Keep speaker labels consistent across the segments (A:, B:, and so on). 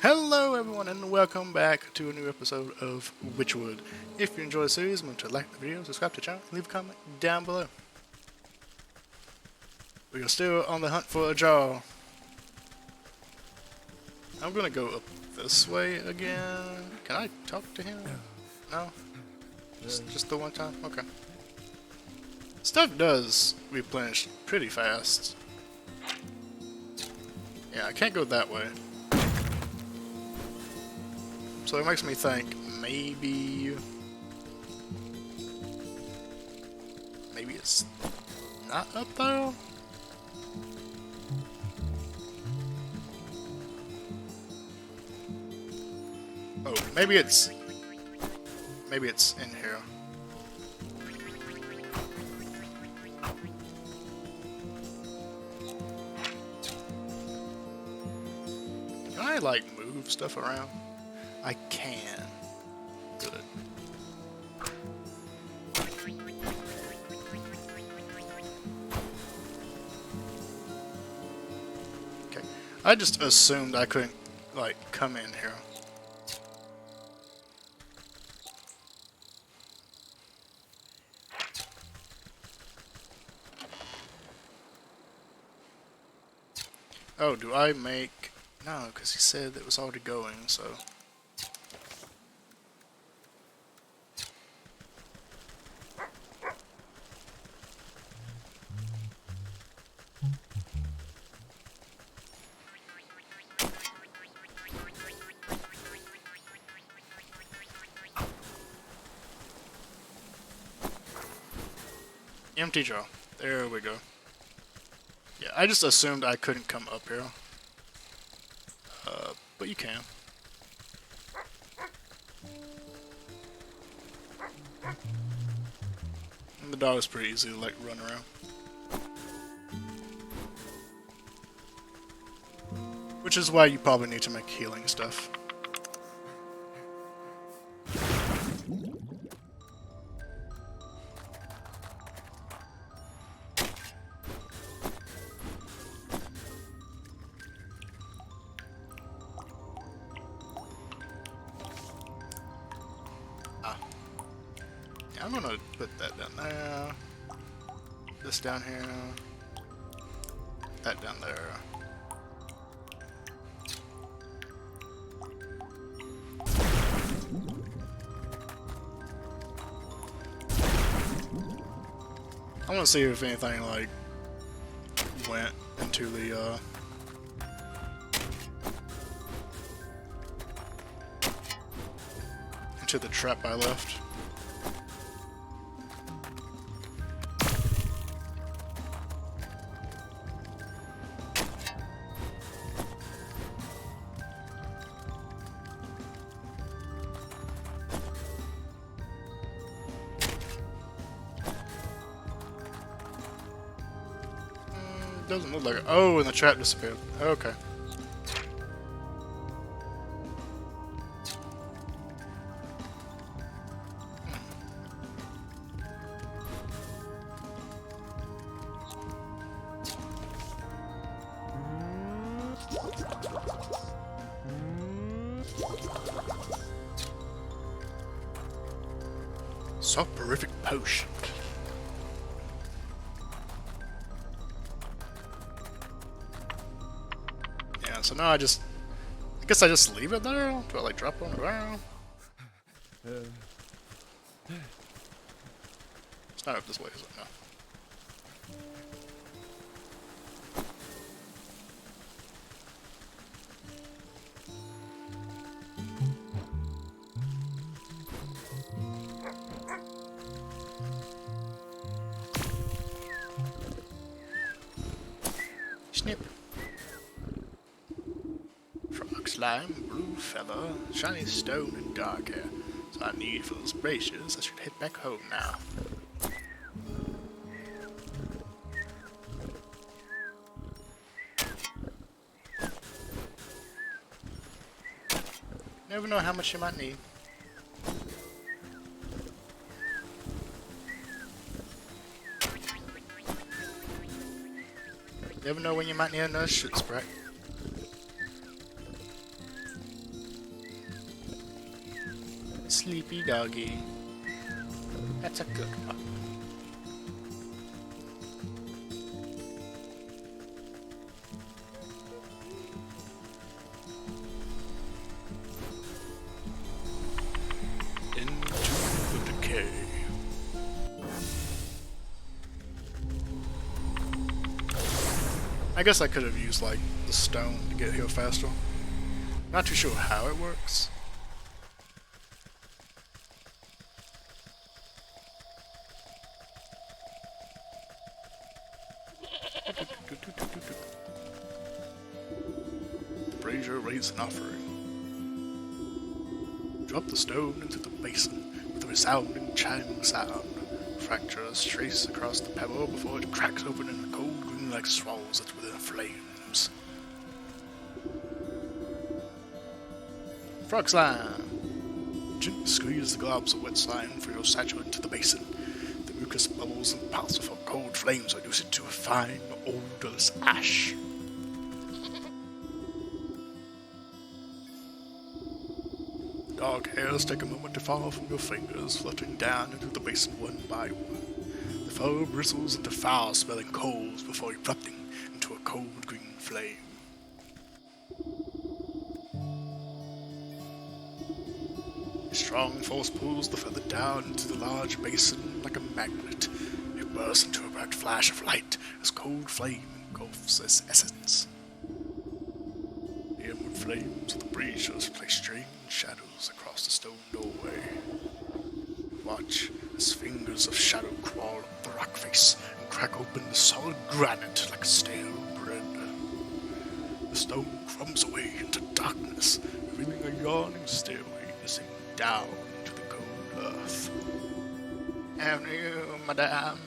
A: Hello everyone and welcome back to a new episode of Wytchwood. If you enjoy the series, remember to like the video, subscribe to the channel, leave a comment down below. We are still on the hunt for a jar. I'm gonna go up this way again. Can I talk to him? No? Just the one time? Okay. Stuff does replenish pretty fast. Yeah, I can't go that way. So it makes me think maybe it's not up there? Oh, maybe it's in here. Can I like move stuff around? I can. Good. Okay. I just assumed I couldn't, like, come in here. Oh, do I make... No, because he said it was already going, so... Empty jar. There we go. Yeah, I just assumed I couldn't come up here. But you can. And the dog is pretty easy to like run around. Which is why you probably need to make healing stuff. I'm gonna put that down there. This down here. That down there. I want to see if anything like went into the trap I left. Doesn't look like it. Oh, and the trap disappeared. Okay. Soporific potion. So now I guess I just leave it there? Do I like drop it on the ground? It's not up this way, is it? No. Snip. Slime, blue feather, shiny stone, and dark hair. So I need for those braziers. I should head back home now. Never know how much you might need. Never know when you might need another shoot sprite. Sleepy doggy. That's a good one. Into the decay. I guess I could have used, like, the stone to get here faster. Not too sure how it works. Brazier raised an offering. Drop the stone into the basin with a resounding chiming sound. Fractures trace across the pebble before it cracks open and a cold green light swallows it within flames. Frog slime! Gently squeeze the globs of wet slime from your satchel into the basin. The mucus bubbles and pops before cold flames reduce it to a fine, odorless ash. Dark hairs take a moment to fall from your fingers, fluttering down into the basin one by one. The fur bristles into foul-smelling coals before erupting into a cold green flame. A strong force pulls the feather down into the large basin like a magnet. It bursts into a bright flash of light as cold flame engulfs its essence. The emerald flames of the braziers place strange shadows across the stone doorway. Watch as fingers of shadow crawl up the rock face and crack open the solid granite like stale bread. The stone crumbs away into darkness, revealing a yawning stairway to sink down to the cold earth. Avenue, madame.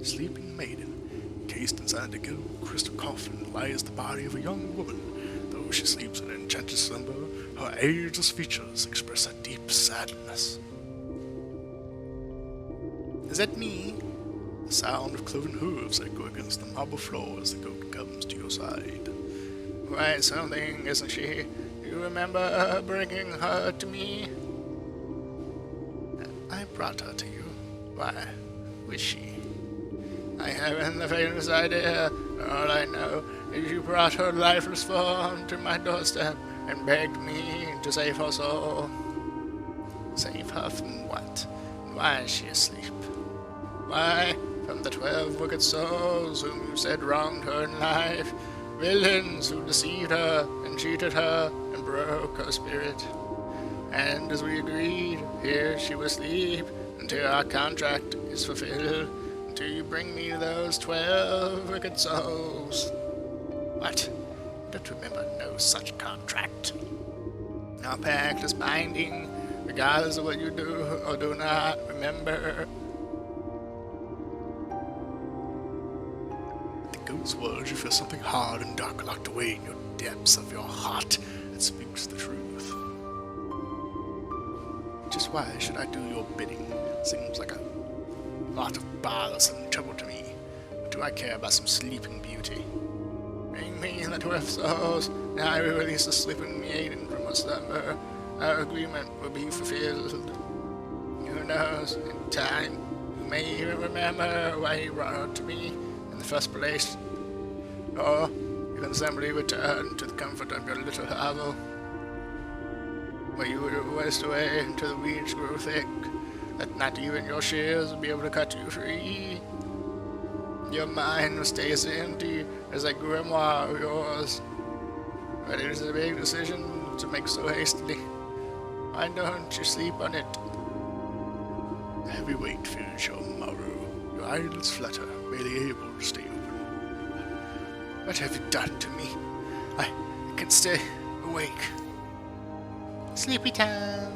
A: Sleeping maiden, encased inside a gilded crystal coffin, lies the body of a young woman. Though she sleeps in enchanted slumber, her ageless features express a deep sadness. Is that me? The sound of cloven hooves echo against the marble floor as the goat comes to your side. Quite something, isn't she? You remember bringing her to me? I brought her to you. Why? Who is she? I haven't the faintest idea. All I know is you brought her lifeless form to my doorstep and begged me to save her soul. Save her from what? Why is she asleep? Why, from the 12 wicked souls whom you said wronged her in life, villains who deceived her and cheated her and broke her spirit. And as we agreed, here she will sleep until our contract is fulfilled. Until you bring me those 12 wicked souls. What? Don't remember no such contract. Our pact is binding, regardless of what you do or do not remember. At the goat's words, you feel something hard and dark locked away in your depths of your heart that speaks the truth. Just why should I do your bidding? Seems like a lot of bothersome trouble to me. What do I care about some sleeping beauty? Bring me the 12 souls, and I will release the sleeping maiden from her slumber. Our agreement will be fulfilled. Who knows, in time, you may even remember why you brought her to me in the first place. Or you can simply return to the comfort of your little hovel, where you will waste away until the weeds grow thick, that not even your shears will be able to cut you free. Your mind will stay as empty as a grimoire of yours. But it is a big decision to make so hastily. Why don't you sleep on it? A heavy weight fills your marrow. Your eyelids flutter, barely able to stay open. What have you done to me? I can stay awake. Sleepy time.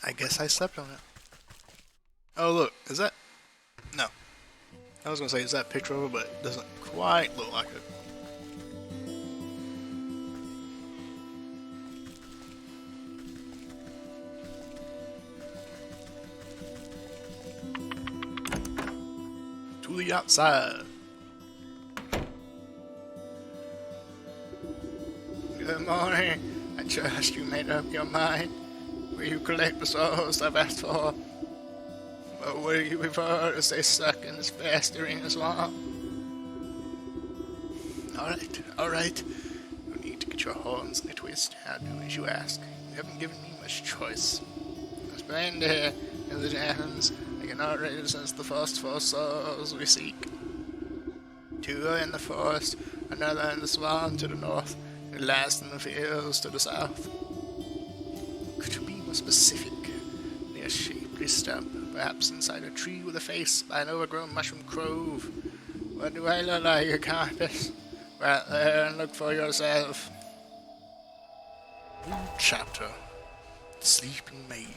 A: I guess I slept on it. Oh look, is that? No. I was gonna say, is that picture of it, but it doesn't quite look like it. To the outside. Good morning. I trust you made up your mind. Will you collect the souls I've asked for? Or will you prefer to stay stuck in this festering swamp? Alright. You need to get your horns in a twist. I'll do as you ask. You haven't given me much choice. There's reindeer in the dams. I can already sense the first four souls we seek. 2 are in the forest, another in the swamp to the north, and the last in the fields to the south. Could you be more specific? Near a shapely stump, perhaps inside a tree with a face by an overgrown mushroom grove. What do I look like, a carpet? Right there and look for yourself. New chapter. The Sleeping Maiden.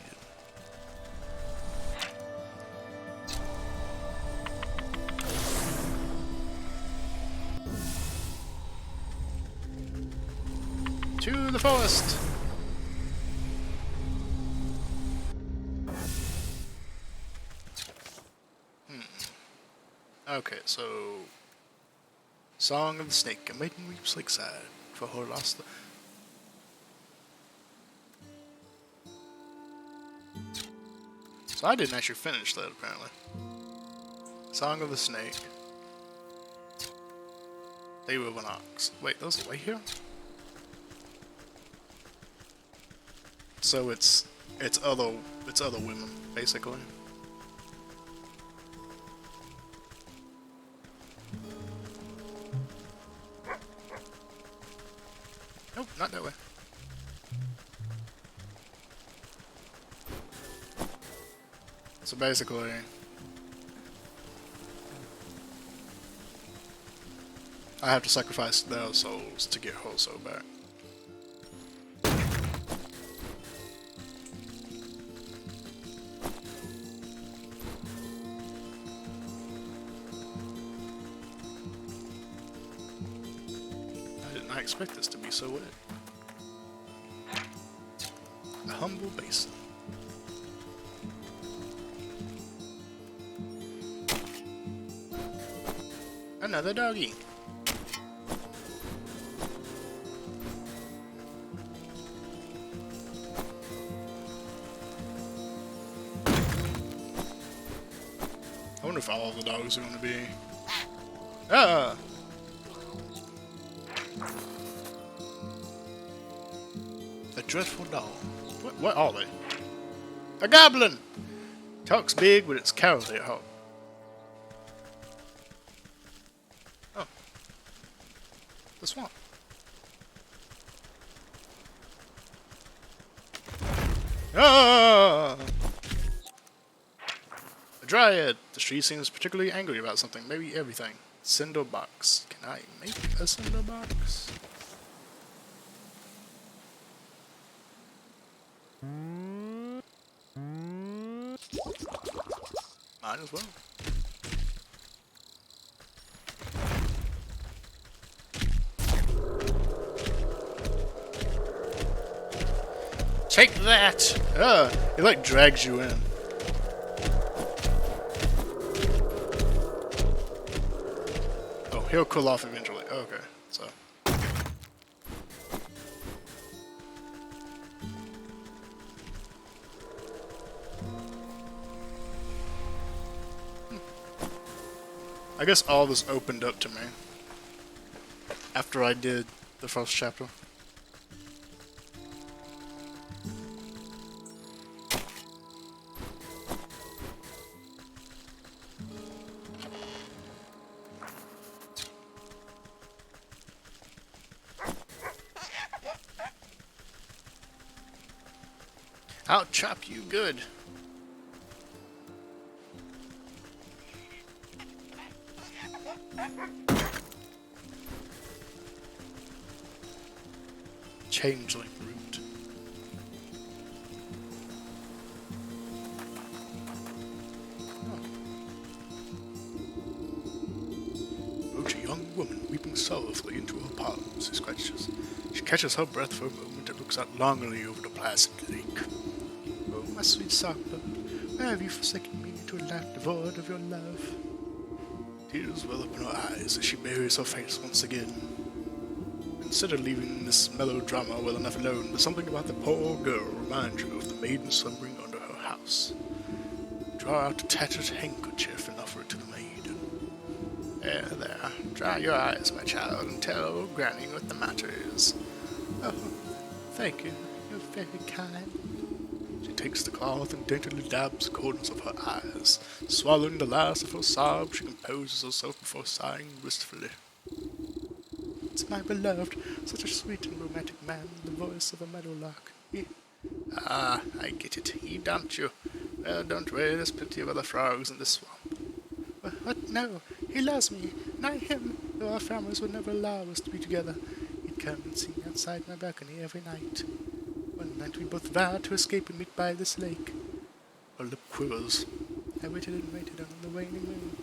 A: To the forest! Okay, so... Song of the Snake. A maiden weeps lakeside for her lost... So I didn't actually finish that, apparently. Song of the Snake. They were an ox. Wait, those are way here? So it's other women, basically. Nope, not that way. So basically, I have to sacrifice their souls to get her soul back. I expect this to be so wet. A humble basin. Another doggy. I wonder if all the dogs are going to be... Ah! A dreadful dog. What are they? A goblin! Talks big, but it's cowardly at heart. Oh. The swamp. Ah! A dryad. The tree seems particularly angry about something, maybe everything. Cinder box. Can I make a cinder box? Might as well. Take that! It like drags you in. Oh, he'll cool off eventually. Okay, so. I guess all this opened up to me after I did the first chapter. I'll chop you good. Changeling root. Oh. breathing softly into her palms, he scratches. She catches her breath for a moment and looks out longingly over the placid lake. Oh, my sweet songbird, why have you forsaken me into a land devoid of your love? Tears well up in her eyes as she buries her face once again. Consider leaving this melodrama well enough alone, but something about the poor girl reminds you of the maiden slumbering under her house. Draw out a tattered handkerchief and offer it to the maiden. There, dry your eyes, my child, and tell old Granny what the matter is. Oh, thank you. You're very kind. She takes the cloth and daintily dabs the corners of her eyes. Swallowing the last of her sobs, she composes herself before sighing wistfully. It's my beloved, such a sweet and romantic man, the voice of a meadowlark. Ah, I get it. He dumped you. Well, don't worry, there's plenty of other frogs in this swamp. What? No, he loves me, and I him, though our families would never allow us to be together. He'd come and sing outside my balcony every night. One night we both vowed to escape and meet by this lake. Her lip quivers. I waited and waited under the waning moon,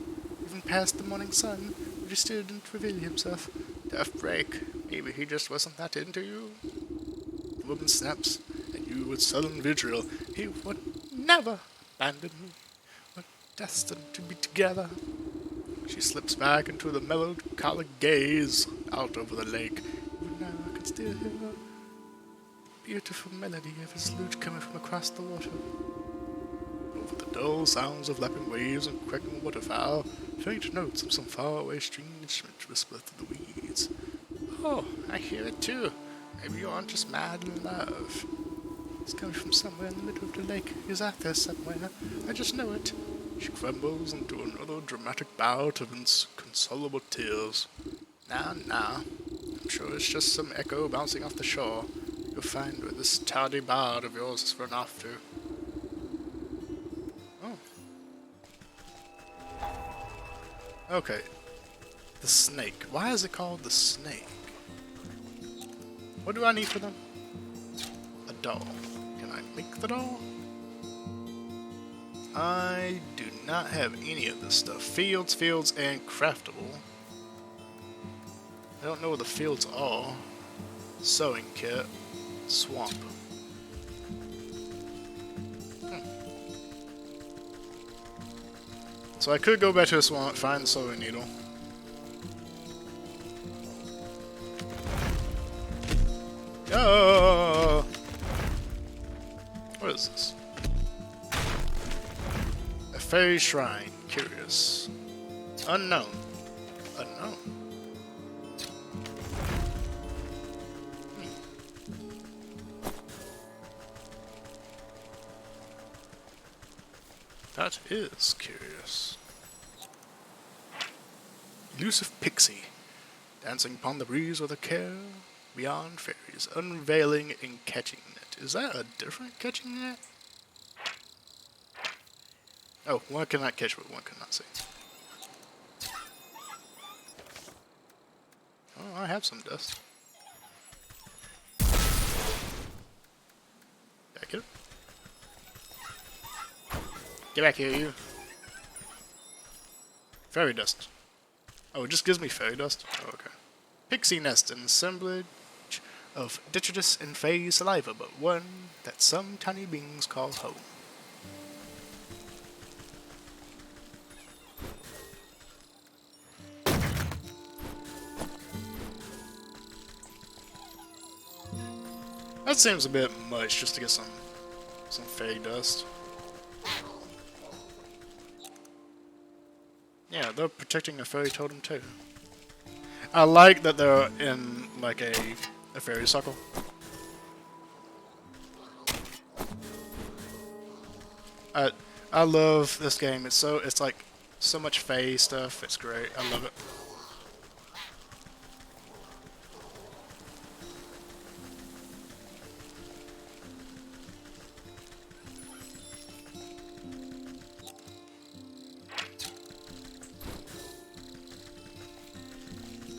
A: even past the morning sun, but he still didn't reveal himself. Tough break. Maybe he just wasn't that into you. The woman snaps at you with sullen vitriol. He would never abandon me. We're destined to be together. She slips back into the melancholic gaze out over the lake. Even now I can still hear the beautiful melody of his lute coming from across the water. Over the dull sounds of lapping waves and quacking waterfowl, faint notes of some faraway string instrument whisper through the weeds. Oh, I hear it too. Maybe you aren't just mad in love. It's coming from somewhere in the middle of the lake. He's out there somewhere. I just know it. She crumbles into another dramatic bout of inconsolable tears. Now, I'm sure it's just some echo bouncing off the shore. You'll find where this tardy bard of yours has run off to. Oh. Okay. The snake. Why is it called the snake? What do I need for them? A doll. Can I make the doll? I do not have any of this stuff. Fields, and craftable. I don't know where the fields are. Sewing kit. Swamp. So I could go back to the swamp, find the sewing needle. Oh! What is this? A fairy shrine. Curious. Unknown. Unknown. That is curious. Elusive pixie, dancing upon the breeze with a care beyond fairies, unveiling and catching it. Is that a different catching net? Oh, one cannot catch what one cannot see. Oh, I have some dust. Back here. Get back here, you. Fairy dust. Oh, it just gives me fairy dust? Oh, okay. Pixie nest, an assemblage of detritus and fey saliva, but one that some tiny beings call home. That seems a bit much just to get some fey dust. Yeah, they're protecting a fairy totem too. I like that they're in like a fairy circle. I love this game. It's like so much fey stuff. It's great. I love it.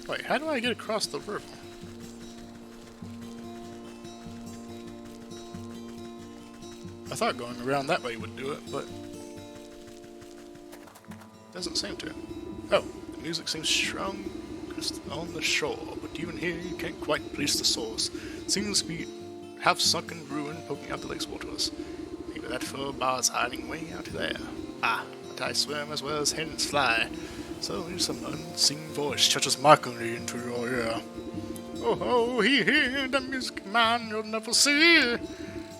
A: Wait, how do I get across the river? I thought going around that way would do it, but doesn't seem to. Oh, the music seems strong, just on the shore, but even here you can't quite place the source. Seems to be half-sunken ruin poking out the lake's waters. Maybe that fur bar's hiding way out there. Ah, but I swim as well as hens fly. So there's some unseen voice touches mockingly into your ear. Oh ho, he here, the music man you'll never see. You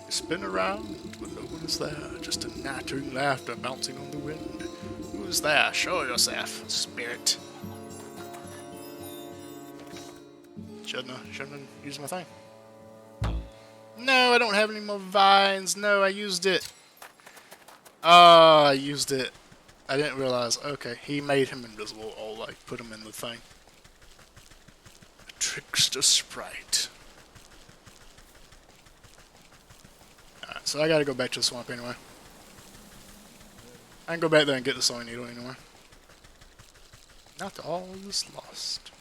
A: spin around, but no one is there, just a nattering laughter bouncing on the wind. Who's there? Show yourself, spirit. Shouldn't use my thing. No, I don't have any more vines. No, I used it. Oh, I used it. I didn't realize. Okay, he made him invisible. I'll like put him in the thing. A trickster sprite. Alright, so I gotta go back to the swamp anyway. I can go back there and get the sewing needle anyway. Not all is lost.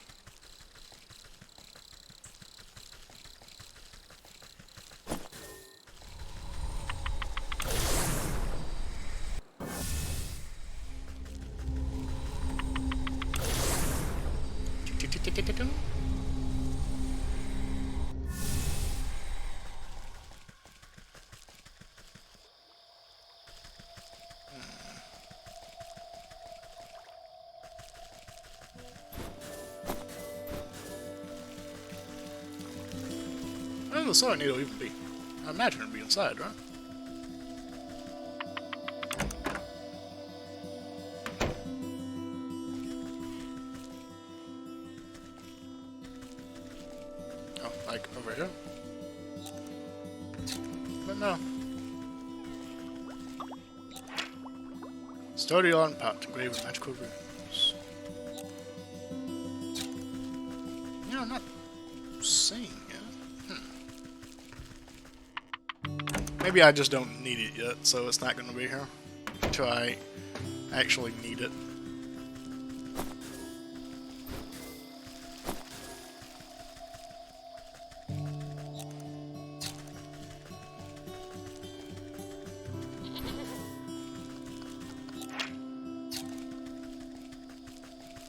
A: Where the sewing needle even be? I imagine it'd be inside, right? Oh, like over here? But no. Sturdy on pot, engraved with magical runes. Yeah, I'm not seeing it. Maybe I just don't need it yet, so it's not going to be here until I actually need it.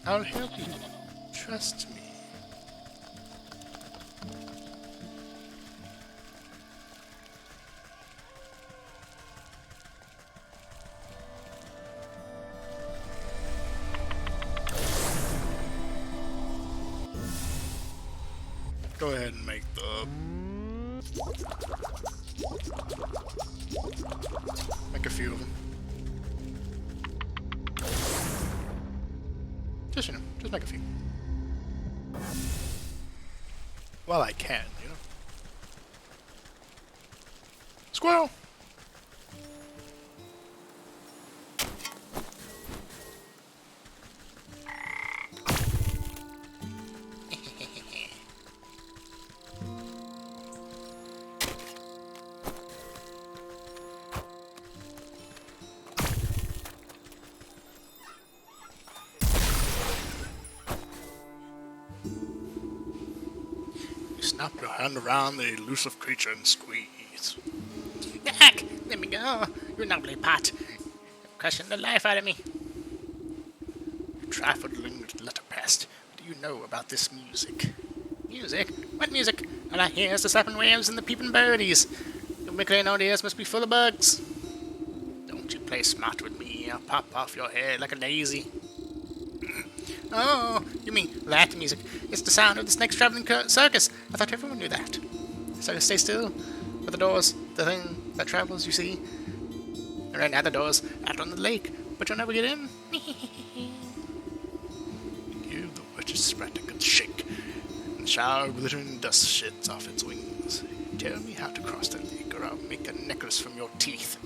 A: I'll help you. Trust me. Go ahead and make a few of them. Just, you know, just make a few. Well, I can, you know. Squirrel! Snap your hand around the elusive creature and squeeze.
B: Heck, let me go, you lovely pot. You're crushing the life out of me.
A: You trifling letterpressed. What do you know about this music?
B: Music? What music? All I hear is the slapping waves and the peeping birdies. The wiggling old ears must be full of bugs.
A: Don't you play smart with me, I'll pop off your head like a daisy.
B: Oh, you mean that music? It's the sound of the snake's traveling circus. I thought everyone knew that. So stay still. With the doors, the thing that travels, you see. And right now the door's out on the lake, but you'll never get in.
A: Give the witch's sprite a good shake, and shower of glittering dust shits off its wings. Tell me how to cross the lake, or I'll make a necklace from your teeth.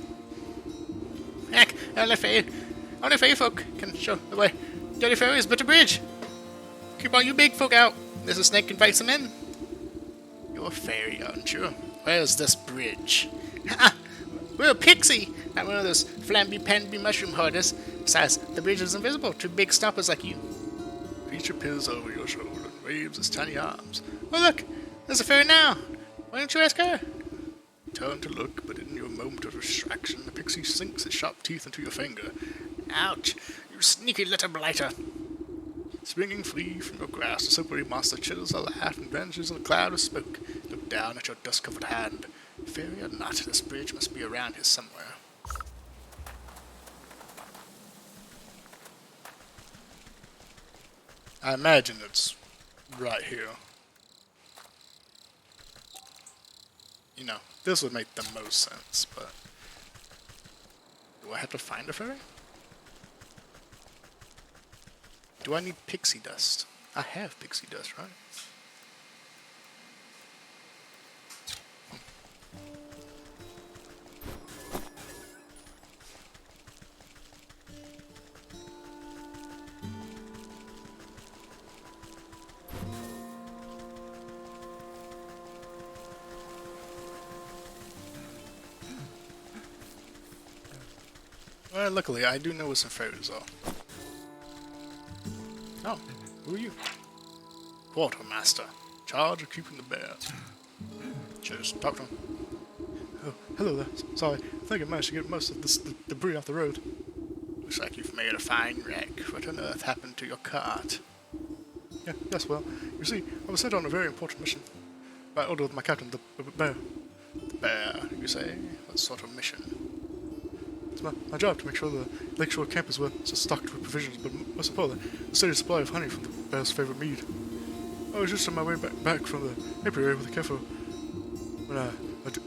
B: Heck, only fey folk can show the way. Dirty fairies, but a bridge. Keep all you big folk out. There's a snake invites them in.
A: You're a fairy, aren't you? Where's this bridge?
B: Ha! We're a pixie, not one of those flamby-pamby mushroom hoarders. Besides, the bridge is invisible to big stoppers like you.
A: Creature peers over your shoulder and waves its tiny arms.
B: Oh look, there's a fairy now. Why don't you ask her?
A: Turn to look, but in your moment of distraction, the pixie sinks its sharp teeth into your finger.
B: Ouch, you sneaky little blighter.
A: This springing free from your grasp, the slippery monster chills a laugh and vanishes in a cloud of smoke. Look down at your dust-covered hand. Fairy or not, this bridge must be around here somewhere. I imagine it's right here. You know, this would make the most sense, but... do I have to find a fairy? Do I need pixie dust? I have pixie dust, right? Well, luckily, I do know where some fairies are. Oh, who are you? Quartermaster, charge of keeping the bear. Just talk to him. Oh, hello there. Sorry, I think I managed to get most of this debris off the road. Looks like you've made a fine wreck. What on earth happened to your cart? Yeah, yes, well, you see, I was sent on a very important mission by order of my captain, the bear. The bear, you say? What sort of mission? It's my job to make sure the lakeshore camp is well stocked with provisions, but most importantly, a steady supply of honey from the bear's favorite mead. I was just on my way back from the apiary with a careful when a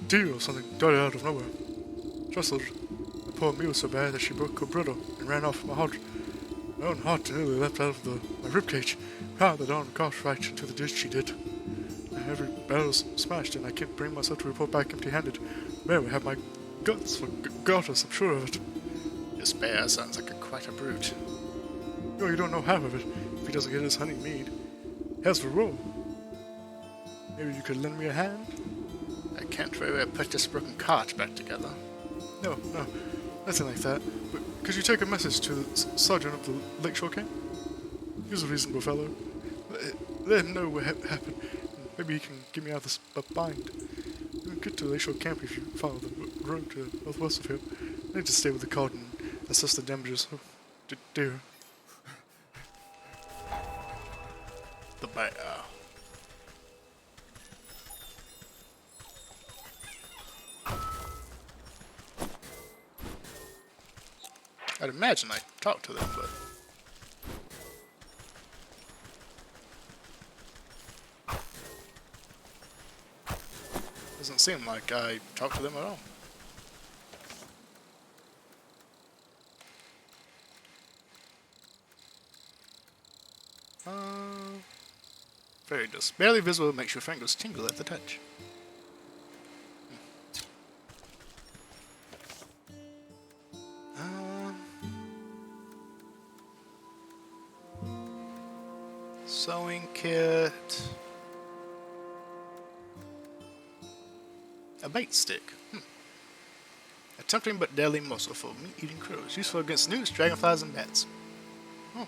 A: deer or something darted out of nowhere. Jostled the poor mule so bad that she broke her bridle and ran off. My own heart nearly leapt out of my ribcage. How the darn gosh right into the ditch she did. Every barrel's smashed, and I can't bring myself to report back empty-handed. The bear would have my guts for garters, I'm sure of it. This bear sounds like quite a brute. Oh, you don't know half of it if he doesn't get his honey mead. How's for roll? Maybe you could lend me a hand? I can't very well put this broken cart back together. No, nothing like that. But could you take a message to the sergeant of the lakeshore camp? He's a reasonable fellow. Let him know what happened. Maybe he can get me out of this bind. You can get to the lakeshore camp if you follow the road to the northwest of here. I need to stay with the cart and assess the damages. Oh, dear. The bear. I'd imagine I talked to them, but... doesn't seem like I talked to them at all. Fairy dust. Barely visible, makes your fingers tingle at the touch. Sewing kit. A bait stick. A tempting but deadly morsel for meat-eating crows, useful against newts, dragonflies, and bats. Oh.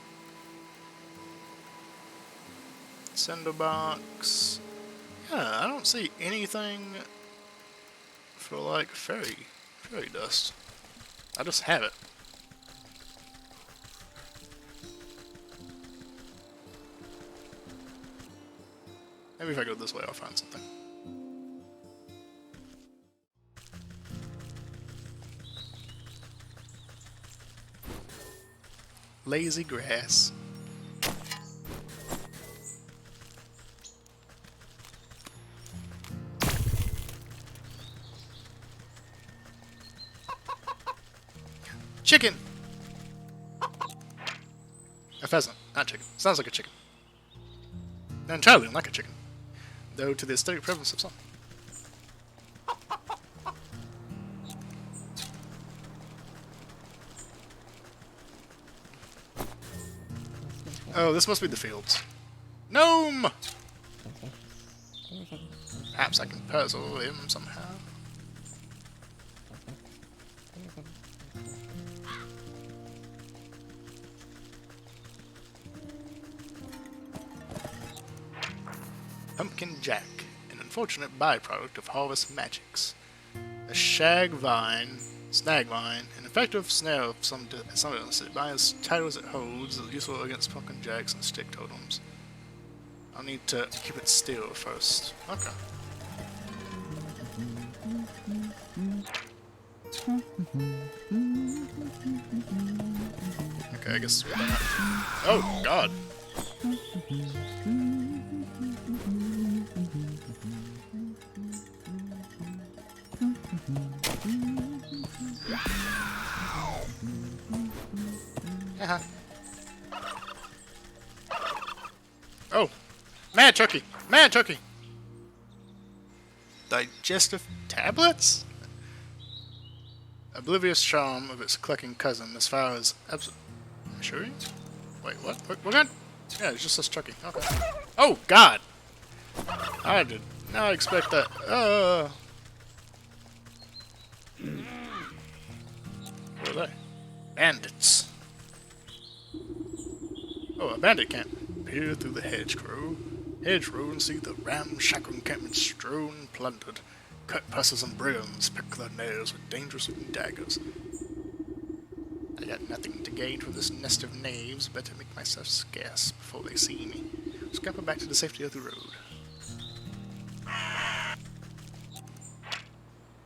A: Cinder box. Yeah, I don't see anything for like fairy dust. I just have it. Maybe if I go this way, I'll find something. Lazy grass. Chicken! A pheasant, not chicken. Sounds like a chicken. Not entirely like a chicken, though to the aesthetic preference of some. Oh, this must be the fields. Gnome! Perhaps I can puzzle him somehow. Pumpkin Jack, an unfortunate byproduct of harvest magics. A shag vine Snag mine, an effective snare of some illness. It binds tight as it holds, is useful against pumpkin jacks and stick totems. I'll need to keep it still first. Okay. Okay, I guess we're done. Oh, God. Uh-huh. Oh, mad turkey! Mad turkey! Digestive tablets? Oblivious charm of its clucking cousin, as far as sure? Wait, what? What gun? Yeah, it's just this turkey. Okay. Oh, God! I did not expect that. What are they? Bandits. Oh, a bandit camp. Peer through the hedgerow and see the ramshackle encampment strewn and plundered. Cut passes and brigands pick their nails with dangerous-looking daggers. I got nothing to gain from this nest of knaves. Better make myself scarce before they see me. Scamper back to the safety of the road.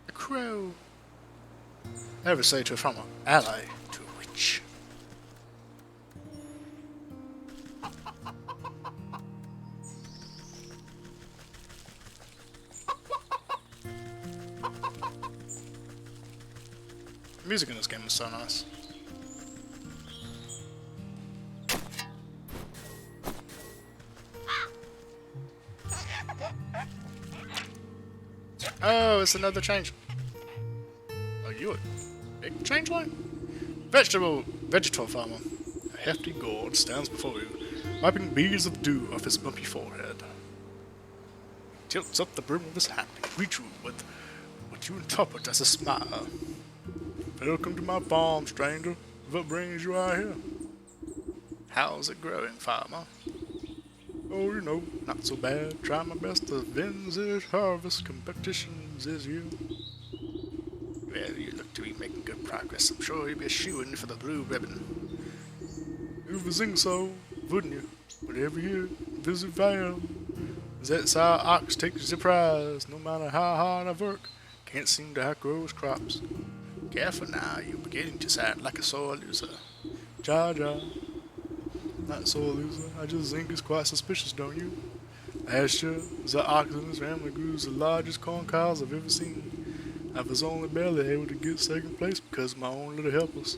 A: A crow. Never say to a farmer, ally to a witch. The music in this game is so nice. Oh, it's another change. Oh, you a big changeling? Vegetable farmer. A hefty gourd stands before you, wiping beads of dew off his bumpy forehead. Tilts up the brim of his hat and greets you with what you interpret as a smile. Welcome to my farm, stranger. What brings you out here? How's it growing, farmer? Oh, you know, not so bad. Trying my best to win this harvest competitions this year. Well, you look to be making good progress. I'm sure you'll be a shoo-in for the blue ribbon. You would think so, wouldn't you? But every year, visit farm. That's how ox takes the prize. No matter how hard I work, can't seem to outgrow his crops. Careful now, you're beginning to sound like a sore loser. Ja. Not sore loser, I just think it's quite suspicious, don't you? Last year, the ox in his family grew the largest corn cows I've ever seen. I was only barely able to get second place because of my own little helpers.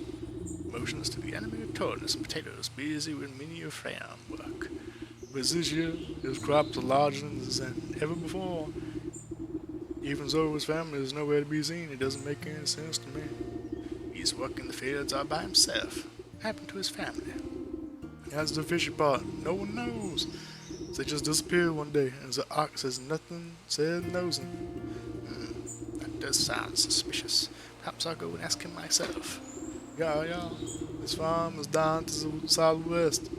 A: Motions to the animated tortoise and potatoes, busy with many of farm work. But this year, his crops are larger than ever before. Even though his family is nowhere to be seen, it doesn't make any sense to me. He's working the fields all by himself. What happened to his family? That's the fishy part. No one knows. They just disappeared one day, and the ox has nothing said nosing. That does sound suspicious. Perhaps I'll go and ask him myself. Yeah. This farm is down to the southwest.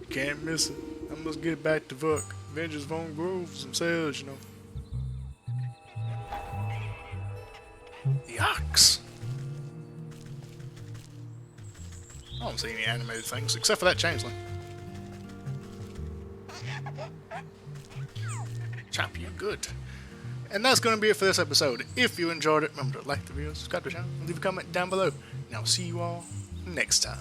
A: You can't miss it. I must get back to work. Avengers won't grow for themselves, you know. The ox. I don't see any animated things except for that changeling. Chop you good. And that's going to be it for this episode. If you enjoyed it, remember to like the video, subscribe to the channel, and leave a comment down below. And I'll see you all next time.